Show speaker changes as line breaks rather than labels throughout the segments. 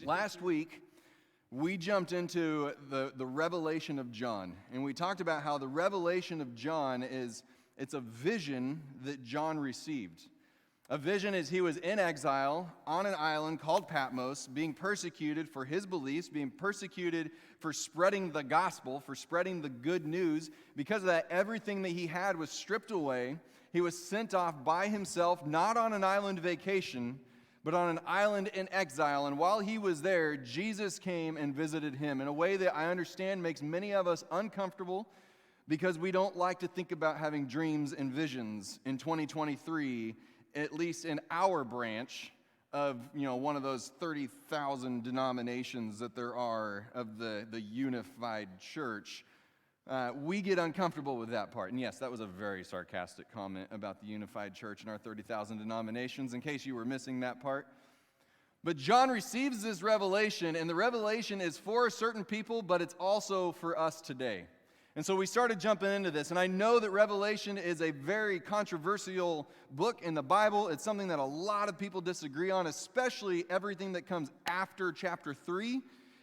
Last week, we jumped into the revelation of John, and we talked about how the revelation of John it's a vision that John received. A vision is he was in exile on an island called Patmos, being persecuted for his beliefs, being persecuted for spreading the gospel, for spreading the good news. Because of that, everything that he had was stripped away. He was sent off by himself, not on an island vacation, but on an island in exile. And while he was there, Jesus came and visited him in a way that I understand makes many of us uncomfortable, because we don't like to think about having dreams and visions in 2023, at least in our branch of, one of those 30,000 denominations that there are of the unified church. We get uncomfortable with that part. And yes, that was a very sarcastic comment about the unified church and our 30,000 denominations, in case you were missing that part. But John receives this revelation, and the revelation is for certain people, but it's also for us today. And so we started jumping into this, and I know that Revelation is a very controversial book in the Bible. It's something that a lot of people disagree on, especially everything that comes after chapter 3,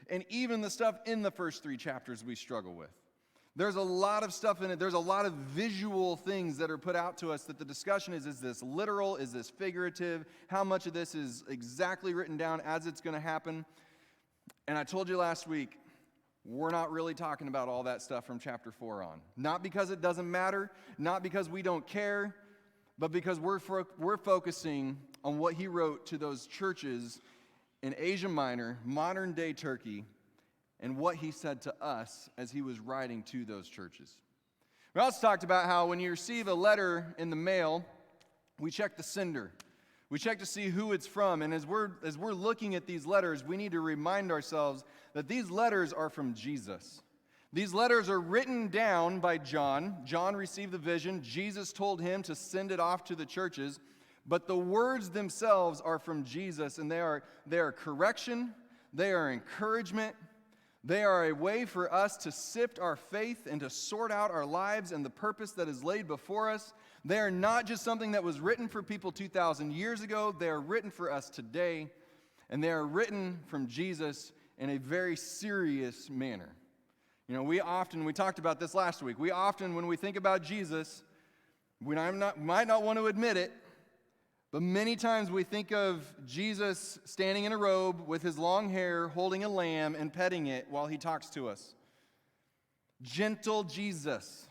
and even the stuff in the first 3 chapters we struggle with. There's a lot of stuff in it. There's a lot of visual things that are put out to us that the discussion is this literal? Is this figurative? How much of this is exactly written down as it's going to happen? And I told you last week, we're not really talking about all that stuff from chapter 4 on. Not because it doesn't matter, not because we don't care, but because we're focusing on what he wrote to those churches in Asia Minor, modern-day Turkey, and what he said to us as he was writing to those churches. We also talked about how when you receive a letter in the mail, we check the sender. We check to see who it's from, and as we're looking at these letters, we need to remind ourselves that these letters are from Jesus. These letters are written down by John. John received the vision. Jesus told him to send it off to the churches, but the words themselves are from Jesus, and they are correction, they are encouragement, they are a way for us to sift our faith and to sort out our lives and the purpose that is laid before us. They are not just something that was written for people 2,000 years ago. They are written for us today, and they are written from Jesus in a very serious manner. We talked about this last week. We often, when we think about Jesus, we might not want to admit it, but many times we think of Jesus standing in a robe with his long hair, holding a lamb and petting it while he talks to us. Gentle Jesus.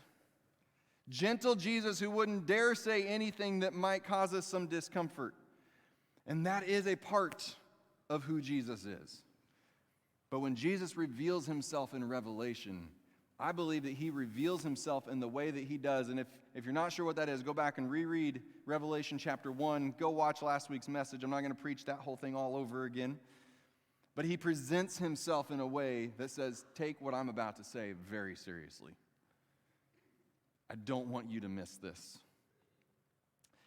Gentle Jesus who wouldn't dare say anything that might cause us some discomfort. And that is a part of who Jesus is. But when Jesus reveals himself in Revelation, I believe that he reveals himself in the way that he does. And if you're not sure what that is, go back and reread Revelation chapter 1. Go watch last week's message. I'm not going to preach that whole thing all over again. But he presents himself in a way that says, take what I'm about to say very seriously. I don't want you to miss this.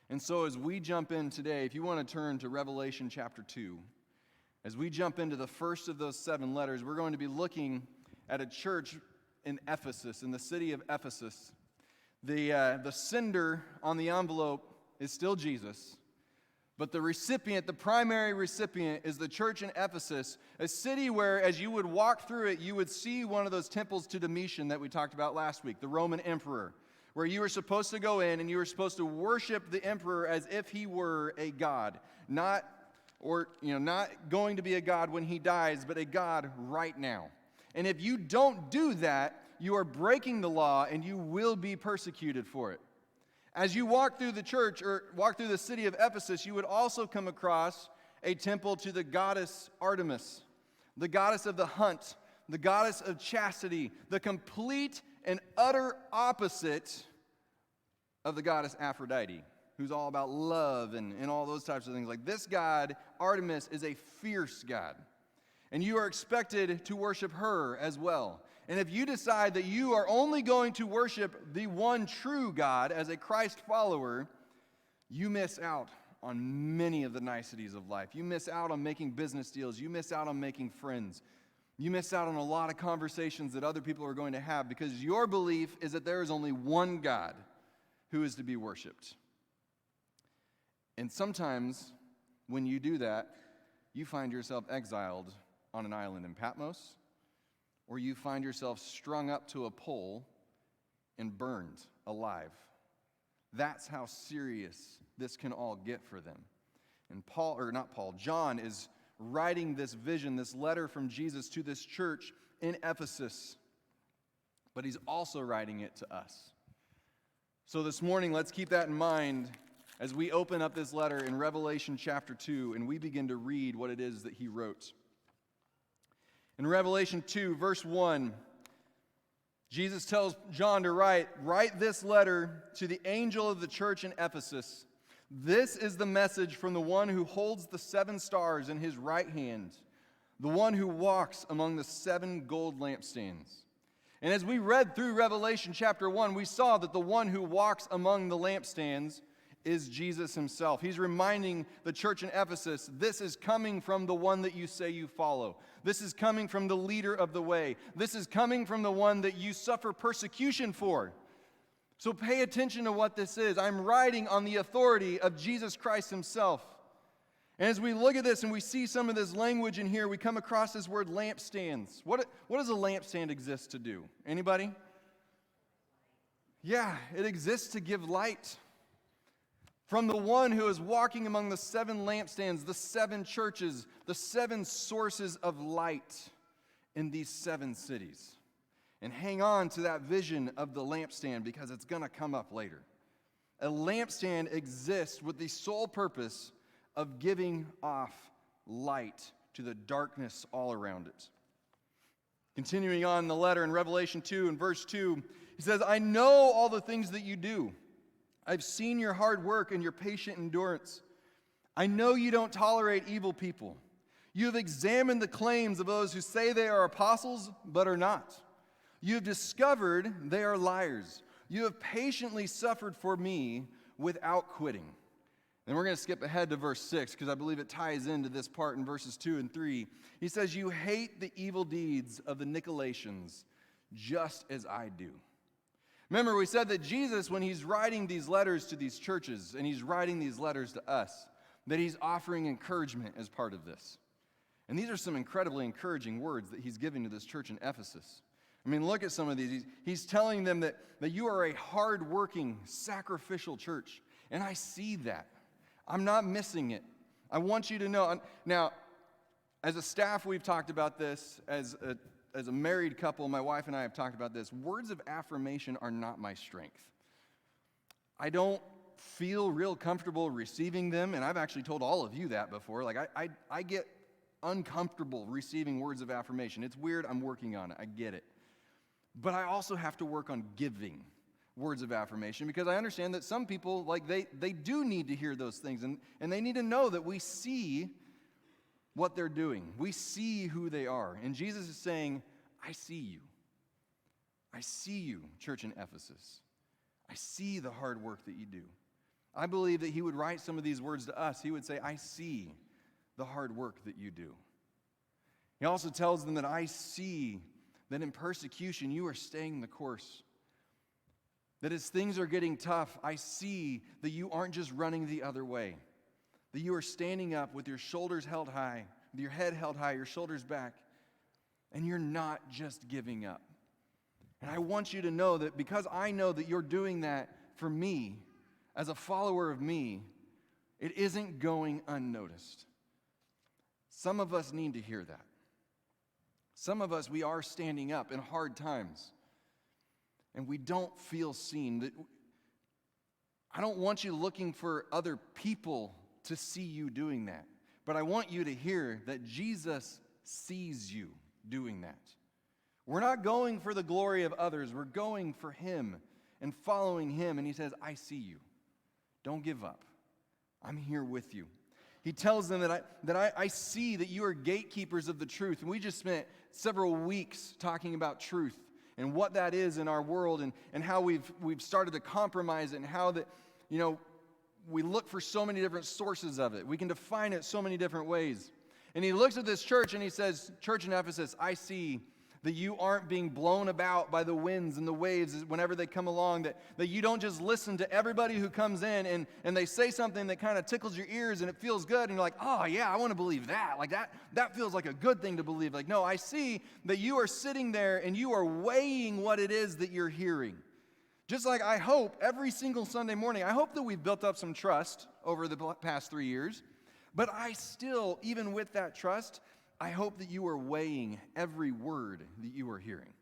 And so as we jump in today, if you want to turn to Revelation chapter 2, as we jump into the first of those 7 letters, we're going to be looking at a church in Ephesus, in the city of Ephesus. The sender on the envelope is still Jesus, but the primary recipient is the church in Ephesus, a city where, as you would walk through it, you would see one of those temples to Domitian that we talked about last week, the Roman emperor, where you were supposed to go in and you were supposed to worship the emperor as if he were a god, not going to be a god when he dies, but a god right now. And if you don't do that, you are breaking the law and you will be persecuted for it. As you walk through the church or walk through the city of Ephesus, you would also come across a temple to the goddess Artemis, the goddess of the hunt, the goddess of chastity, the complete and utter opposite of the goddess Aphrodite, who's all about love and all those types of things. Like this god, Artemis, is a fierce god. And you are expected to worship her as well. And if you decide that you are only going to worship the one true God as a Christ follower, you miss out on many of the niceties of life. You miss out on making business deals. You miss out on making friends. You miss out on a lot of conversations that other people are going to have because your belief is that there is only one God who is to be worshiped. And sometimes when you do that, you find yourself exiled on an island in Patmos, or you find yourself strung up to a pole and burned alive. That's how serious this can all get for them. And John is writing this vision, this letter from Jesus to this church in Ephesus, but he's also writing it to us. So this morning, let's keep that in mind as we open up this letter in Revelation chapter 2 and we begin to read what it is that he wrote. In Revelation 2, verse 1, Jesus tells John to write this letter to the angel of the church in Ephesus. This is the message from the one who holds the 7 stars in his right hand, the one who walks among the 7 gold lampstands. And as we read through Revelation chapter 1, we saw that the one who walks among the lampstands is Jesus himself. He's reminding the church in Ephesus, this is coming from the one that you say you follow. This is coming from the leader of the way. This is coming from the one that you suffer persecution for. So pay attention to what this is. I'm writing on the authority of Jesus Christ himself. And as we look at this and we see some of this language in here, we come across this word lampstands. What does a lampstand exist to do? Anybody? Yeah, it exists to give light. From the one who is walking among the 7 lampstands, the 7 churches, the 7 sources of light in these 7 cities. And hang on to that vision of the lampstand because it's going to come up later. A lampstand exists with the sole purpose of giving off light to the darkness all around it. Continuing on in the letter in Revelation 2 and verse 2, he says, I know all the things that you do. I've seen your hard work and your patient endurance. I know you don't tolerate evil people. You have examined the claims of those who say they are apostles but are not. You have discovered they are liars. You have patiently suffered for me without quitting. And we're going to skip ahead to verse 6 because I believe it ties into this part in verses 2 and 3. He says, you hate the evil deeds of the Nicolaitans just as I do. Remember, we said that Jesus, when he's writing these letters to these churches and he's writing these letters to us, that he's offering encouragement as part of this. And these are some incredibly encouraging words that he's giving to this church in Ephesus. I mean, look at some of these. He's telling them that you are a hard-working, sacrificial church. And I see that. I'm not missing it. I want you to know. Now, as a staff, we've talked about this. As a married couple, my wife and I have talked about this. Words of affirmation are not my strength. I don't feel real comfortable receiving them, and I've actually told all of you that before. Like, I get uncomfortable receiving words of affirmation. It's weird. I'm working on it. I get it. But I also have to work on giving words of affirmation because I understand that some people, like they do need to hear those things, and they need to know that we see what they're doing. We see who they are. And Jesus is saying, I see you. I see you, church in Ephesus. I see the hard work that you do. I believe that he would write some of these words to us. He would say, I see the hard work that you do. He also tells them that I see that in persecution you are staying the course. That as things are getting tough, I see that you aren't just running the other way. That you are standing up with your shoulders held high, with your head held high, your shoulders back, and you're not just giving up. And I want you to know that because I know that you're doing that for me, as a follower of me, it isn't going unnoticed. Some of us need to hear that. Some of us, we are standing up in hard times, and we don't feel seen. I don't want you looking for other people to see you doing that, but I want you to hear that Jesus sees you doing that. We're not going for the glory of others. We're going for him and following him, and he says, I see you. Don't give up. I'm here with you. He tells them that I see that you are gatekeepers of the truth. And we just spent several weeks talking about truth and what that is in our world and how we've started to compromise it and how that, we look for so many different sources of it. We can define it so many different ways. And he looks at this church and he says, Church in Ephesus, I see that you aren't being blown about by the winds and the waves whenever they come along, that you don't just listen to everybody who comes in and they say something that kind of tickles your ears and it feels good, and you're like, oh yeah, I want to believe that. Like that feels like a good thing to believe. Like, no, I see that you are sitting there and you are weighing what it is that you're hearing. Just like I hope every single Sunday morning, I hope that we've built up some trust over the past 3 years, but I still, even with that trust, I hope that you are weighing every word that you are hearing.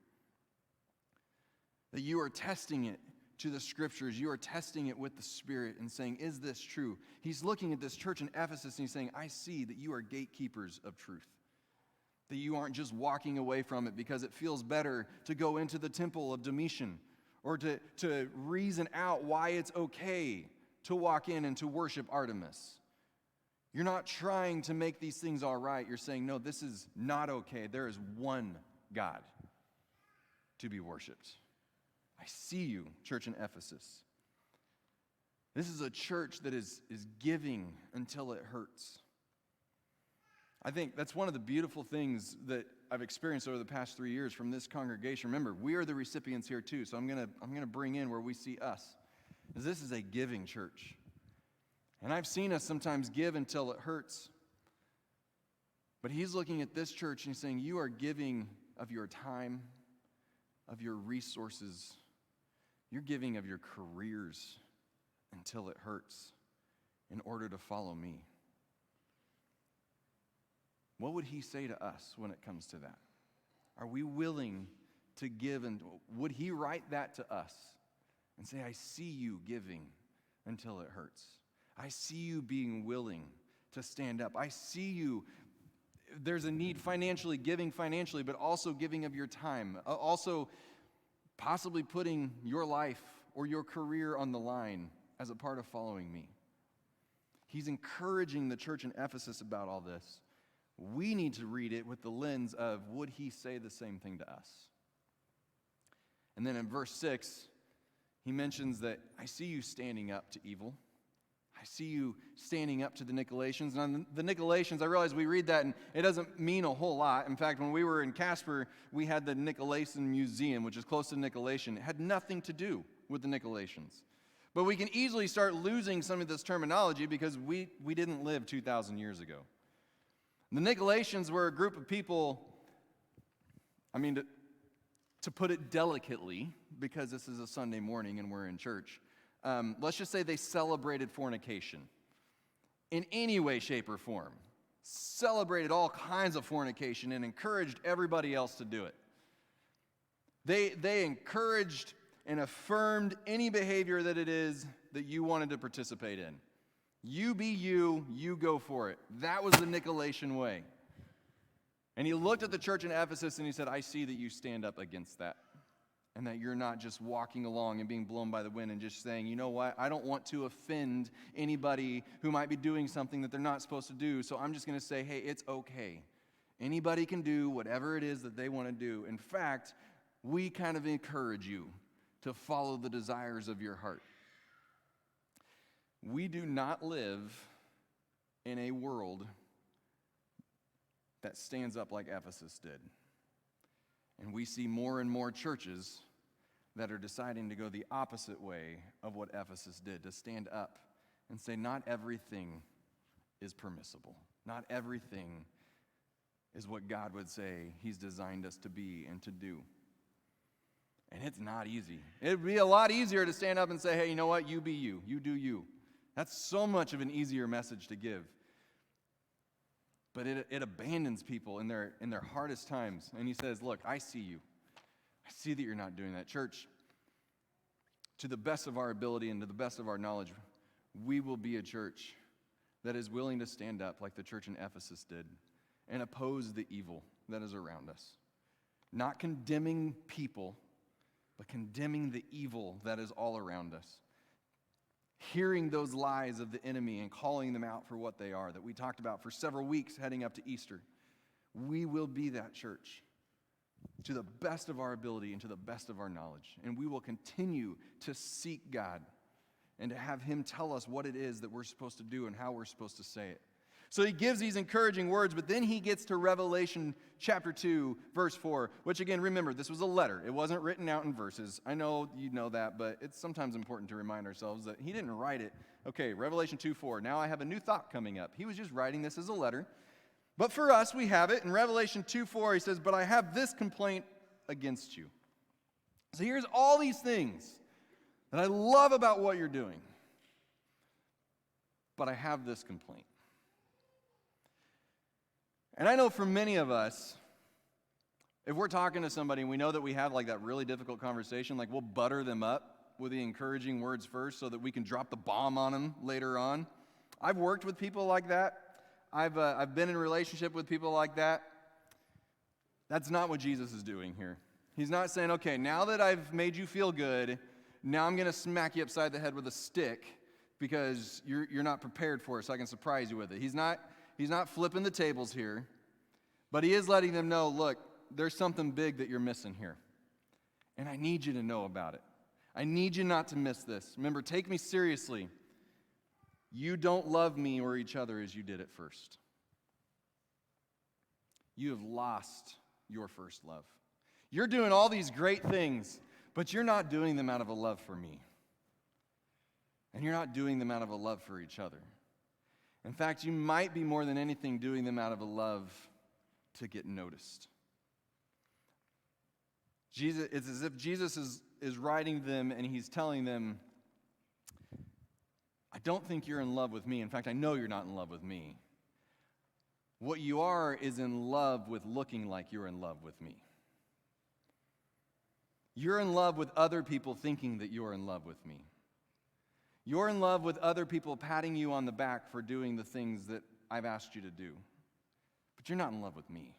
That you are testing it to the Scriptures. You are testing it with the Spirit and saying, is this true? He's looking at this church in Ephesus and he's saying, I see that you are gatekeepers of truth. That you aren't just walking away from it because it feels better to go into the temple of Domitian or to reason out why it's okay to walk in and to worship Artemis. You're not trying to make these things all right. You're saying, no, this is not okay. There is one God to be worshiped. I see you, church in Ephesus. This is a church that is giving until it hurts. I think that's one of the beautiful things that I've experienced over the past 3 years from this congregation. Remember, we are the recipients here too, so I'm gonna bring in where we see us. This is a giving church. And I've seen us sometimes give until it hurts. But he's looking at this church and he's saying, you are giving of your time, of your resources. You're giving of your careers until it hurts in order to follow me. What would he say to us when it comes to that? Are we willing to give? And would he write that to us and say, I see you giving until it hurts? I see you being willing to stand up. I see you. There's a need financially, giving financially, but also giving of your time. Also possibly putting your life or your career on the line as a part of following me. He's encouraging the church in Ephesus about all this. We need to read it with the lens of, would he say the same thing to us? And then in verse 6, he mentions that I see you standing up to evil. I see you standing up to the Nicolaitans. And on the Nicolaitans, I realize we read that and it doesn't mean a whole lot. In fact, when we were in Casper, we had the Nicolaitan Museum, which is close to Nicolaitan. It had nothing to do with the Nicolaitans. But we can easily start losing some of this terminology because we didn't live 2,000 years ago. The Nicolaitans were a group of people, to put it delicately, because this is a Sunday morning and we're in church, let's just say they celebrated fornication in any way, shape, or form. Celebrated all kinds of fornication and encouraged everybody else to do it. They encouraged and affirmed any behavior that it is that you wanted to participate in. You be you, you go for it. That was the Nicolaitan way. And he looked at the church in Ephesus and he said, I see that you stand up against that. And that you're not just walking along and being blown by the wind and just saying, you know what, I don't want to offend anybody who might be doing something that they're not supposed to do, so I'm just going to say, hey, it's okay. Anybody can do whatever it is that they want to do. In fact, we kind of encourage you to follow the desires of your heart. We do not live in a world that stands up like Ephesus did. And we see more and more churches that are deciding to go the opposite way of what Ephesus did, to stand up and say, not everything is permissible. Not everything is what God would say he's designed us to be and to do. And it's not easy. It'd be a lot easier to stand up and say, hey, you know what? You be you. You do you. That's so much of an easier message to give. But it abandons people in their hardest times. And he says, look, I see you. I see that you're not doing that. Church, to the best of our ability and to the best of our knowledge, we will be a church that is willing to stand up like the church in Ephesus did and oppose the evil that is around us. Not condemning people, but condemning the evil that is all around us. Hearing those lies of the enemy and calling them out for what they are that we talked about for several weeks heading up to Easter. We will be that church to the best of our ability and to the best of our knowledge. And we will continue to seek God and to have him tell us what it is that we're supposed to do and how we're supposed to say it. So he gives these encouraging words, but then he gets to Revelation chapter 2, verse 4, which again, remember, this was a letter. It wasn't written out in verses. I know you know that, but it's sometimes important to remind ourselves that he didn't write it. Okay, Revelation 2:4. Now I have a new thought coming up. He was just writing this as a letter. But for us, we have it. In Revelation 2:4, he says, but I have this complaint against you. So here's all these things that I love about what you're doing. But I have this complaint. And I know for many of us, if we're talking to somebody and we know that we have like that really difficult conversation, like we'll butter them up with the encouraging words first so that we can drop the bomb on them later on. I've worked with people like that. I've been in a relationship with people like that. That's not what Jesus is doing here. He's not saying, okay, now that I've made you feel good, now I'm going to smack you upside the head with a stick because you're not prepared for it, so I can surprise you with it. He's not flipping the tables here, but he is letting them know, look, there's something big that you're missing here, and I need you to know about it. I need you not to miss this. Remember, take me seriously. You don't love me or each other as you did at first. You have lost your first love. You're doing all these great things, but you're not doing them out of a love for me. And you're not doing them out of a love for each other. In fact, you might be more than anything doing them out of a love to get noticed. It's as if Jesus is writing them and he's telling them, I don't think you're in love with me. In fact, I know you're not in love with me. What you are is in love with looking like you're in love with me. You're in love with other people thinking that you're in love with me. You're in love with other people patting you on the back for doing the things that I've asked you to do. But you're not in love with me.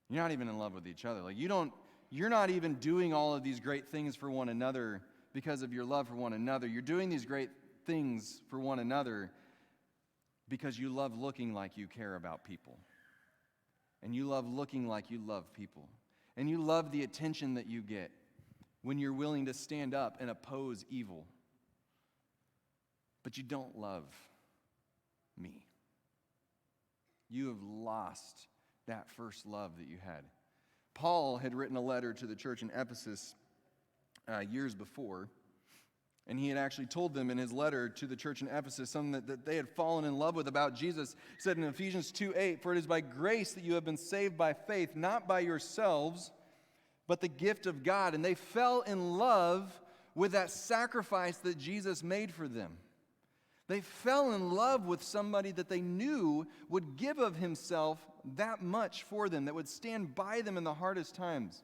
You're not even in love with each other. You're not even doing all of these great things for one another because of your love for one another. You're doing these great things for one another because you love looking like you care about people. And you love looking like you love people. And you love the attention that you get when you're willing to stand up and oppose evil. But you don't love me. You have lost that first love that you had. Paul had written a letter to the church in Ephesus years before, and he had actually told them in his letter to the church in Ephesus something that they had fallen in love with about Jesus. He said in Ephesians 2:8, for it is by grace that you have been saved by faith, not by yourselves, but the gift of God. And they fell in love with that sacrifice that Jesus made for them. They fell in love with somebody that they knew would give of himself that much for them, that would stand by them in the hardest times.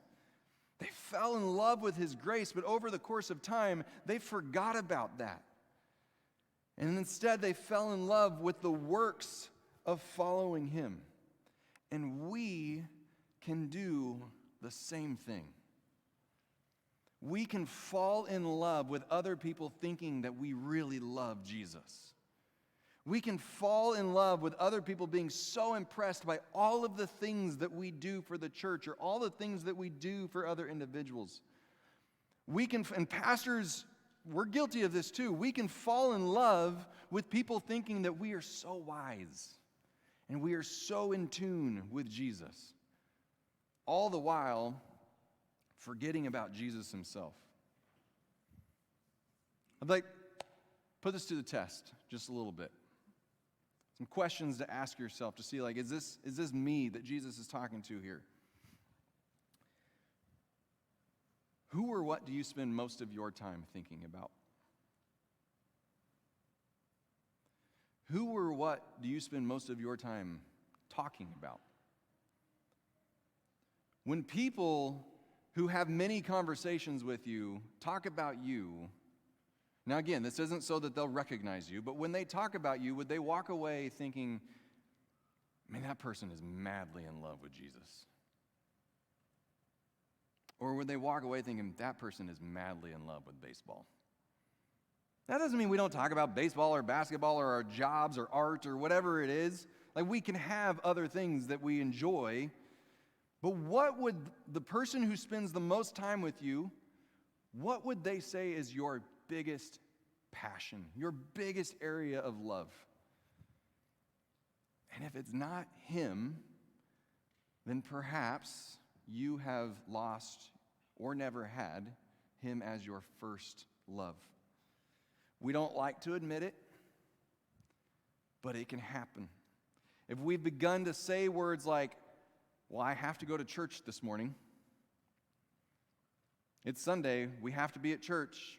They fell in love with his grace, but over the course of time, they forgot about that. And instead, they fell in love with the works of following him. And we can do the same thing. We can fall in love with other people thinking that we really love Jesus. We can fall in love with other people being so impressed by all of the things that we do for the church or all the things that we do for other individuals. And pastors, we're guilty of this too. We can fall in love with people thinking that we are so wise and we are so in tune with Jesus, all the while forgetting about Jesus himself. I'd like to put this to the test just a little bit. Some questions to ask yourself to see, is this me that Jesus is talking to here? Who or what do you spend most of your time thinking about? Who or what do you spend most of your time talking about? When people who have many conversations with you talk about you, now again, this isn't so that they'll recognize you, but when they talk about you, would they walk away thinking, man, that person is madly in love with Jesus? Or would they walk away thinking, that person is madly in love with baseball? That doesn't mean we don't talk about baseball or basketball or our jobs or art or whatever it is. We can have other things that we enjoy, but what would the person who spends the most time with you, what would they say is your biggest passion, your biggest area of love? And if it's not him, then perhaps you have lost or never had him as your first love. We don't like to admit it, but it can happen. If we've begun to say words like, well, I have to go to church this morning. It's Sunday, we have to be at church.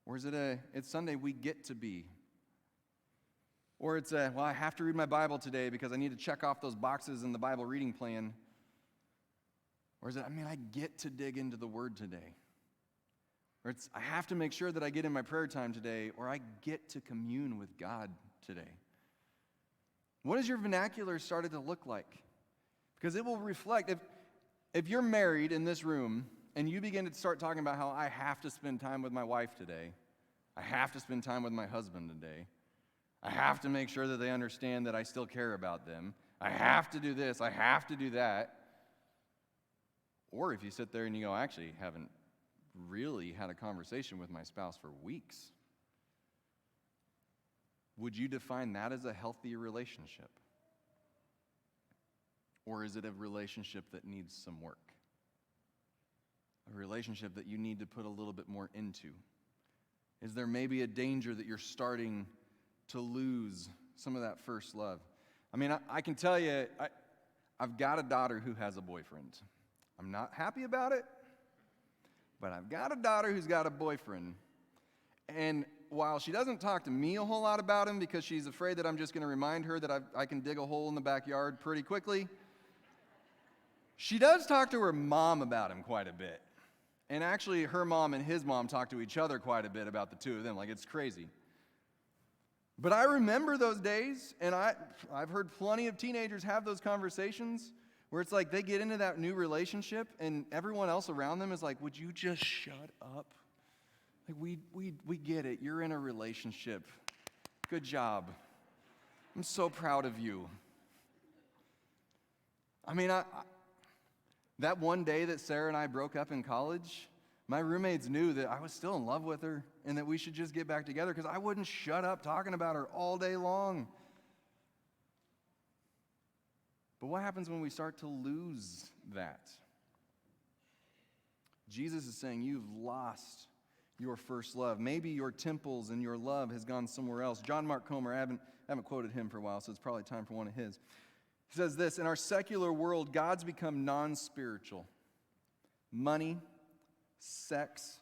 Or is it it's Sunday, we get to be. Or it's well, I have to read my Bible today because I need to check off those boxes in the Bible reading plan. Or is it, I get to dig into the Word today. Or it's, I have to make sure that I get in my prayer time today, or I get to commune with God today. What has your vernacular started to look like? Because it will reflect, if you're married in this room, and you begin to start talking about how I have to spend time with my wife today, I have to spend time with my husband today, I have to make sure that they understand that I still care about them, I have to do this, I have to do that. Or if you sit there and you go, I actually haven't really had a conversation with my spouse for weeks, would you define that as a healthy relationship? Or is it a relationship that needs some work? A relationship that you need to put a little bit more into? Is there maybe a danger that you're starting to lose some of that first love? I can tell you, I've got a daughter who has a boyfriend. I'm not happy about it, but I've got a daughter who's got a boyfriend. And while she doesn't talk to me a whole lot about him because she's afraid that I'm just going to remind her that I can dig a hole in the backyard pretty quickly, she does talk to her mom about him quite a bit. And actually, her mom and his mom talk to each other quite a bit about the two of them. Like, it's crazy. But I remember those days, and I've heard plenty of teenagers have those conversations where it's like they get into that new relationship, and everyone else around them is like, would you just shut up? Like, we get it. You're in a relationship. Good job. I'm so proud of you. That one day that Sarah and I broke up in college, my roommates knew that I was still in love with her and that we should just get back together because I wouldn't shut up talking about her all day long. But what happens when we start to lose that? Jesus is saying you've lost your first love. Maybe your temples and your love has gone somewhere else. John Mark Comer, I haven't quoted him for a while, so it's probably time for one of his. He says this, in our secular world, God's become non-spiritual. Money, sex,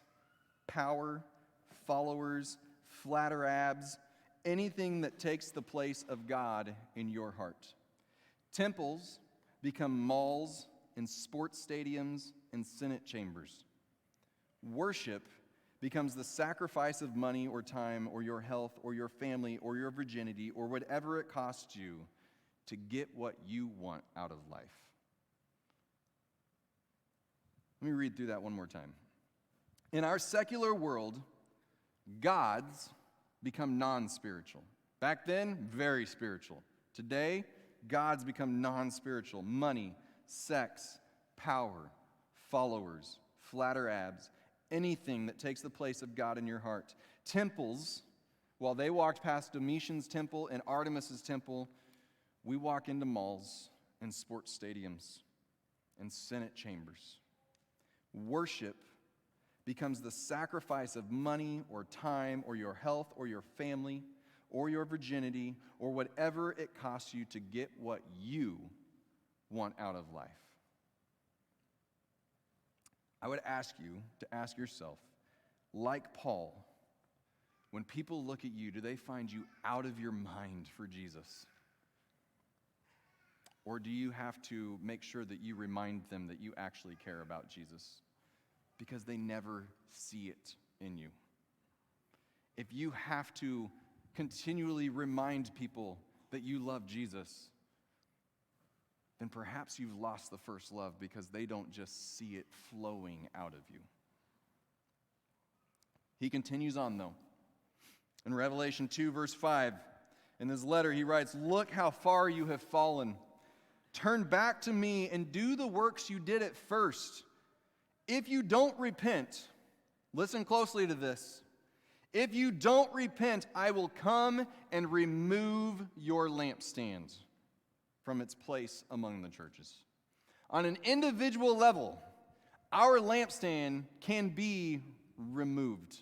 power, followers, flatter abs, anything that takes the place of God in your heart. Temples become malls and sports stadiums and Senate chambers. Worship becomes the sacrifice of money or time or your health or your family or your virginity or whatever it costs you to get what you want out of life. Let me read through that one more time. In our secular world, gods become non-spiritual. Back then, very spiritual. Today, gods become non-spiritual. Money, sex, power, followers, flatter abs, anything that takes the place of God in your heart. Temples, while they walked past Domitian's temple and Artemis's temple, we walk into malls and sports stadiums and Senate chambers. Worship becomes the sacrifice of money or time or your health or your family or your virginity or whatever it costs you to get what you want out of life. I would ask you to ask yourself, like Paul, when people look at you, do they find you out of your mind for Jesus? Or do you have to make sure that you remind them that you actually care about Jesus? Because they never see it in you. If you have to continually remind people that you love Jesus, then perhaps you've lost the first love because they don't just see it flowing out of you. He continues on, though. In Revelation 2, verse 5, in this letter, he writes, "Look how far you have fallen. Turn back to me and do the works you did at first. If you don't repent," listen closely to this, If you don't repent, I will come and remove your lampstands from its place among the churches. On an individual level, our lampstand can be removed.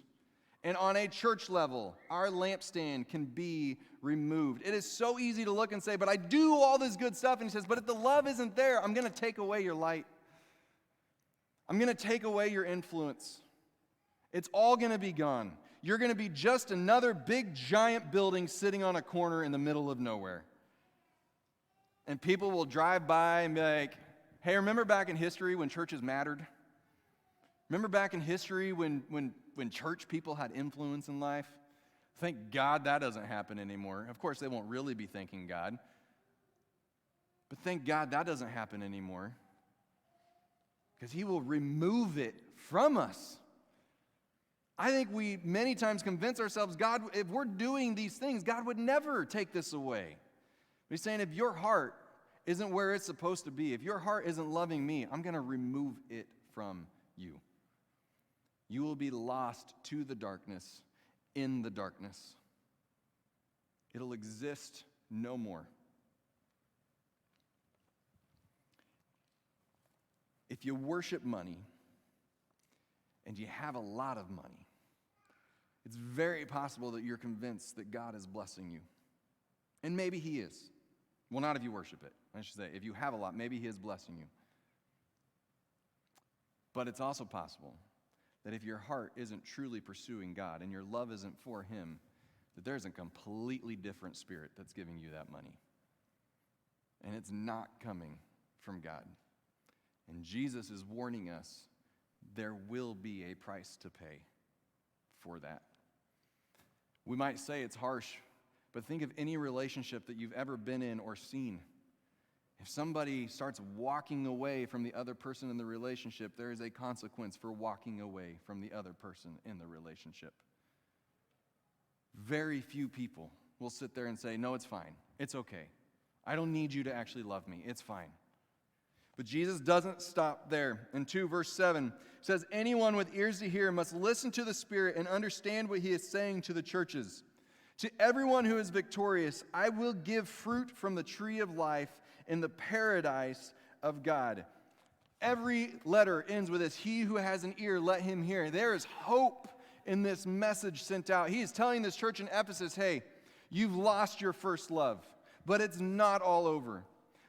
And on a church level, our lampstand can be removed. It is so easy to look and say, but I do all this good stuff. And he says, but if the love isn't there, I'm going to take away your light. I'm going to take away your influence. It's all going to be gone. You're going to be just another big, giant building sitting on a corner in the middle of nowhere. And people will drive by and be like, hey, remember back in history when churches mattered? Remember back in history when church people had influence in life? Thank God that doesn't happen anymore. Of course, they won't really be thanking God. But thank God that doesn't happen anymore. Because he will remove it from us. I think we many times convince ourselves, God, if we're doing these things, God would never take this away. He's saying, if your heart isn't where it's supposed to be, if your heart isn't loving me, I'm going to remove it from you. You will be lost to the darkness in the darkness. It'll exist no more. If you worship money and you have a lot of money, it's very possible that you're convinced that God is blessing you. And maybe he is. Well, not if you worship it. I should say, if you have a lot, maybe he is blessing you. But it's also possible that if your heart isn't truly pursuing God and your love isn't for him, that there's a completely different spirit that's giving you that money. And it's not coming from God. And Jesus is warning us there will be a price to pay for that. We might say it's harsh, but think of any relationship that you've ever been in or seen. If somebody starts walking away from the other person in the relationship, there is a consequence for walking away from the other person in the relationship. Very few people will sit there and say, no, it's fine. It's okay. I don't need you to actually love me. It's fine. But Jesus doesn't stop there. In 2 verse 7, it says, anyone with ears to hear must listen to the Spirit and understand what he is saying to the churches. To everyone who is victorious, I will give fruit from the tree of life in the paradise of God. Every letter ends with this, he who has an ear, let him hear. There is hope in this message sent out. He is telling this church in Ephesus, hey, you've lost your first love, but it's not all over.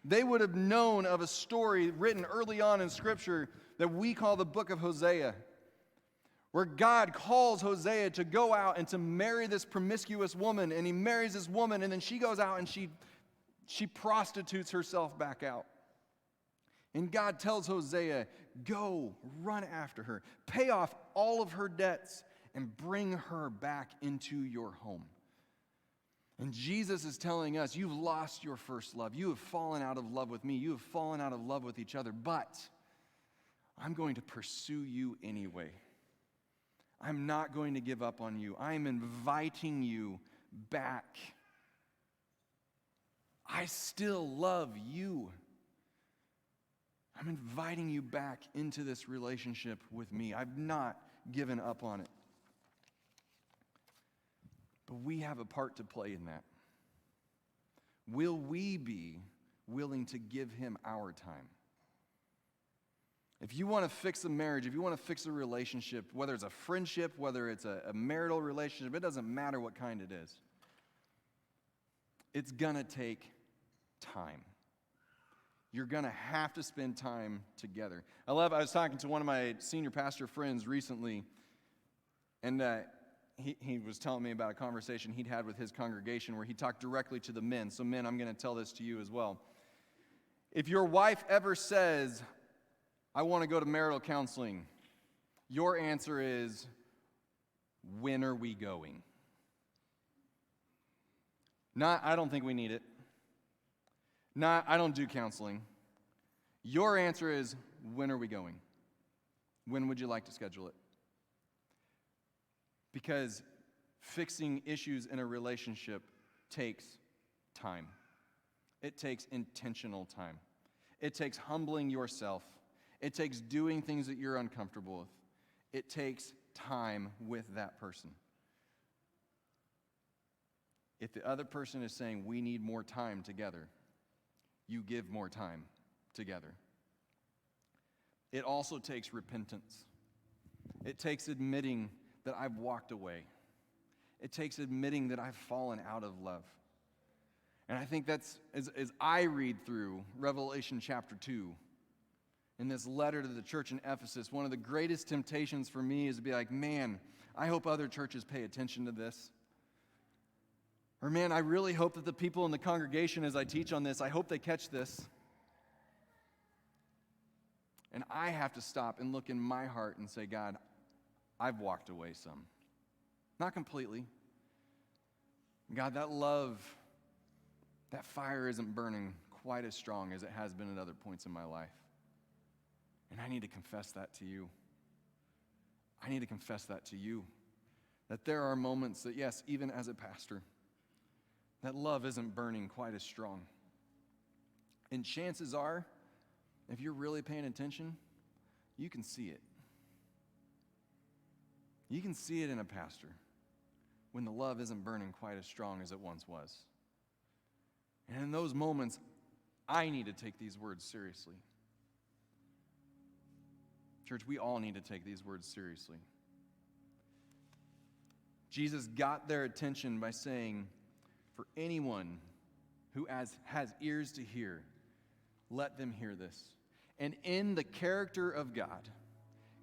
They would have known of a story written early on in Scripture that we call the book of Hosea, where God calls Hosea to go out and to marry this promiscuous woman, and he marries this woman, and then she goes out and she prostitutes herself back out. And God tells Hosea, go, run after her, pay off all of her debts, and bring her back into your home. And Jesus is telling us, you've lost your first love. You have fallen out of love with me. You have fallen out of love with each other, but I'm going to pursue you anyway. I'm not going to give up on you. I'm inviting you back. I still love you. I'm inviting you back into this relationship with me. I've not given up on it. But we have a part to play in that. Will we be willing to give him our time? If you want to fix a marriage, if you want to fix a relationship, whether it's a friendship, whether it's a marital relationship, it doesn't matter what kind it is. It's going to take time. You're going to have to spend time together. I was talking to one of my senior pastor friends recently, and he was telling me about a conversation he'd had with his congregation where he talked directly to the men. So men, I'm going to tell this to you as well. If your wife ever says, I want to go to marital counseling, your answer is, when are we going? Not, I don't think we need it. Not, I don't do counseling. Your answer is, when are we going? When would you like to schedule it? Because fixing issues in a relationship takes time. It takes intentional time. It takes humbling yourself. It takes doing things that you're uncomfortable with. It takes time with that person. If the other person is saying we need more time together, you give more time together. It also takes repentance. It takes admitting that I've walked away. It takes admitting that I've fallen out of love. And I think that's, as I read through Revelation chapter 2, in this letter to the church in Ephesus, one of the greatest temptations for me is to be like, man, I hope other churches pay attention to this. Or man, I really hope that the people in the congregation, as I teach on this, I hope they catch this. And I have to stop and look in my heart and say, God, I've walked away some. Not completely. God, that love, that fire isn't burning quite as strong as it has been at other points in my life. And I need to confess that to you. I need to confess that to you. That there are moments that, yes, even as a pastor, that love isn't burning quite as strong. And chances are, if you're really paying attention, you can see it. You can see it in a pastor when the love isn't burning quite as strong as it once was. And in those moments, I need to take these words seriously. Church, we all need to take these words seriously. Jesus got their attention by saying, for anyone who has ears to hear, let them hear this. And in the character of God,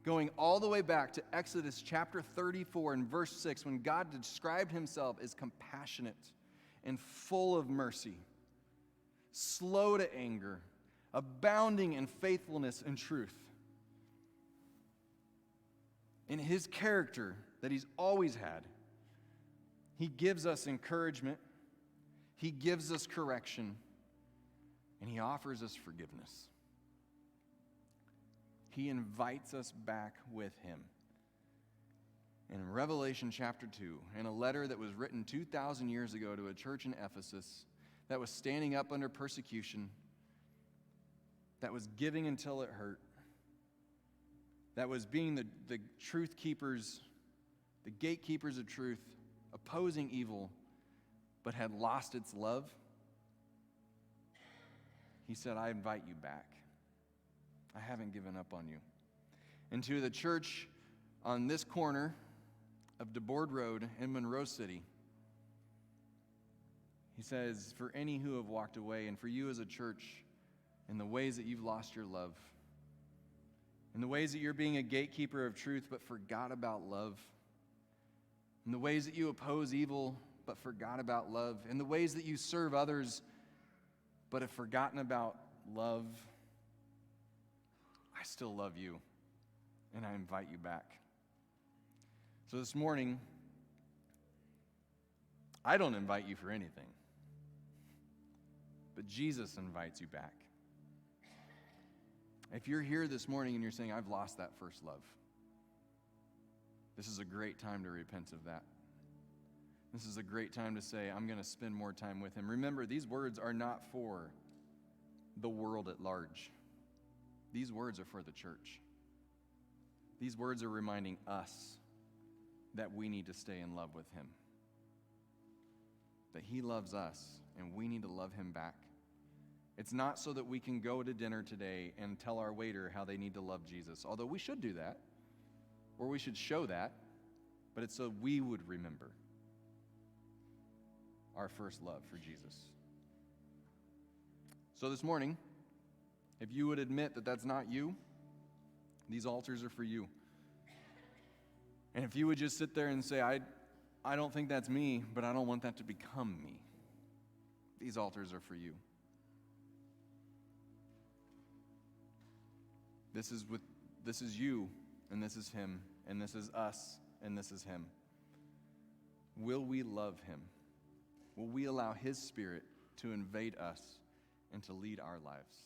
going all the way back to Exodus chapter 34 and verse 6, when God described himself as compassionate and full of mercy, slow to anger, abounding in faithfulness and truth. In his character that he's always had, he gives us encouragement, he gives us correction, and he offers us forgiveness. He invites us back with him. In Revelation chapter 2, in a letter that was written 2,000 years ago to a church in Ephesus that was standing up under persecution, that was giving until it hurt, that was being the truth keepers, the gatekeepers of truth, opposing evil, but had lost its love, he said, I invite you back. I haven't given up on you. And to the church on this corner of DeBoard Road in Monroe City, he says, for any who have walked away, and for you as a church, in the ways that you've lost your love, in the ways that you're being a gatekeeper of truth but forgot about love, in the ways that you oppose evil but forgot about love, in the ways that you serve others but have forgotten about love, I still love you, and I invite you back. So this morning, I don't invite you for anything, but Jesus invites you back. If you're here this morning and you're saying, I've lost that first love, this is a great time to repent of that. This is a great time to say, I'm going to spend more time with him. Remember, these words are not for the world at large. These words are for the church. These words are reminding us that we need to stay in love with him. That he loves us, and we need to love him back. It's not so that we can go to dinner today and tell our waiter how they need to love Jesus, although we should do that, or we should show that, but it's so we would remember our first love for Jesus. So this morning, if you would admit that that's not you, these altars are for you. And if you would just sit there and say, I don't think that's me, but I don't want that to become me, these altars are for you. This is you, and this is him, and this is us, and this is him. Will we love him? Will we allow his Spirit to invade us and to lead our lives?